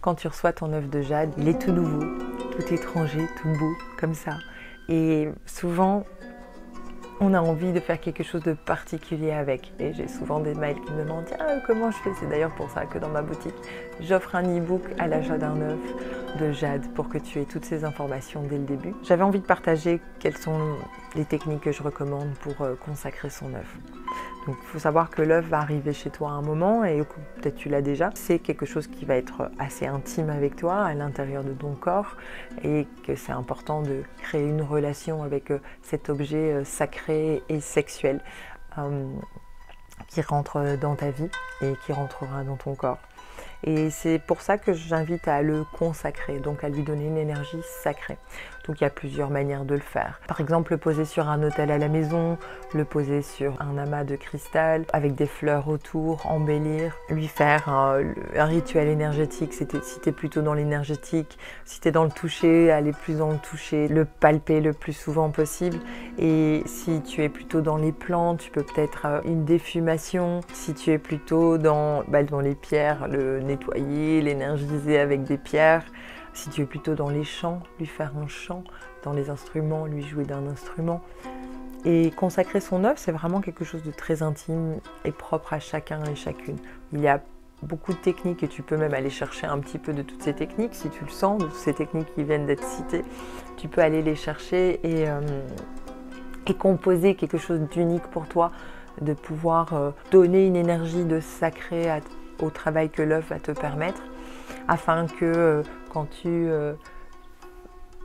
quand tu reçois ton œuf de jade, il est tout nouveau, tout étranger, tout beau, comme ça. Et souvent, on a envie de faire quelque chose de particulier avec. Et j'ai souvent des mails qui me demandent « Tiens, comment je fais ?» C'est d'ailleurs pour ça que dans ma boutique, j'offre un e-book à l'achat d'un œuf de jade pour que tu aies toutes ces informations dès le début. J'avais envie de partager quelles sont les techniques que je recommande pour consacrer son œuf. Donc il faut savoir que l'œuf va arriver chez toi à un moment, et peut-être tu l'as déjà. C'est quelque chose qui va être assez intime avec toi, à l'intérieur de ton corps, et que c'est important de créer une relation avec cet objet sacré et sexuel qui rentre dans ta vie et qui rentrera dans ton corps. Et c'est pour ça que j'invite à le consacrer, donc à lui donner une énergie sacrée. Donc il y a plusieurs manières de le faire. Par exemple, le poser sur un autel à la maison, le poser sur un amas de cristal, avec des fleurs autour, embellir, lui faire un rituel énergétique. Si tu es plutôt dans l'énergétique, si tu es dans le toucher, aller plus dans le toucher, le palper le plus souvent possible. Et si tu es plutôt dans les plantes, tu peux peut-être une défumation. Si tu es plutôt dans les pierres, le nettoyer, l'énergiser avec des pierres. Si tu es plutôt dans les chants, lui faire un chant, dans les instruments, lui jouer d'un instrument. Et consacrer son œuf, c'est vraiment quelque chose de très intime et propre à chacun et chacune. Il y a beaucoup de techniques et tu peux même aller chercher un petit peu de toutes ces techniques, si tu le sens, de toutes ces techniques qui viennent d'être citées. Tu peux aller les chercher et composer quelque chose d'unique pour toi, de pouvoir donner une énergie de sacré au travail que l'œuf va te permettre, afin que quand tu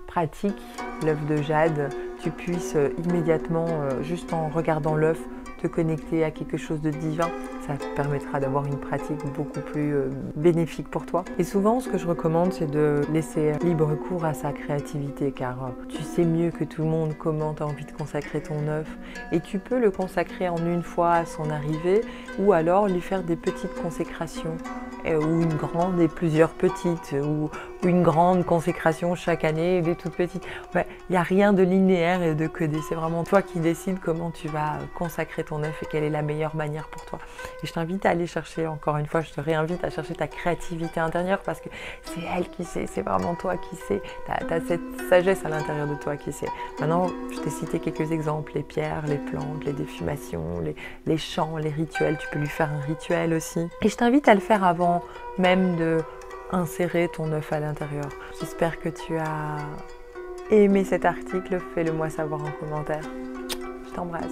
pratiques l'œuf de jade, tu puisses immédiatement, juste en regardant l'œuf, te connecter à quelque chose de divin. Ça te permettra d'avoir une pratique beaucoup plus bénéfique pour toi. Et souvent, ce que je recommande, c'est de laisser libre cours à sa créativité, car tu sais mieux que tout le monde comment tu as envie de consacrer ton œuf. Et tu peux le consacrer en une fois à son arrivée, ou alors lui faire des petites consécrations, ou une grande et plusieurs petites, ou une grande consécration chaque année et des toutes petites. Il n'y a rien de linéaire et de codé, c'est vraiment toi qui décides comment tu vas consacrer ton œuf et quelle est la meilleure manière pour toi. Et je t'invite à aller chercher, encore une fois, je te réinvite à chercher ta créativité intérieure, parce que c'est elle qui sait, c'est vraiment toi qui sais, tu as cette sagesse à l'intérieur de toi qui sait. Maintenant, je t'ai cité quelques exemples, les pierres, les plantes, les défumations, les chants, les rituels, tu peux lui faire un rituel aussi. Et je t'invite à le faire avant même de insérer ton œuf à l'intérieur. J'espère que tu as aimé cet article, fais-le moi savoir en commentaire. Je t'embrasse.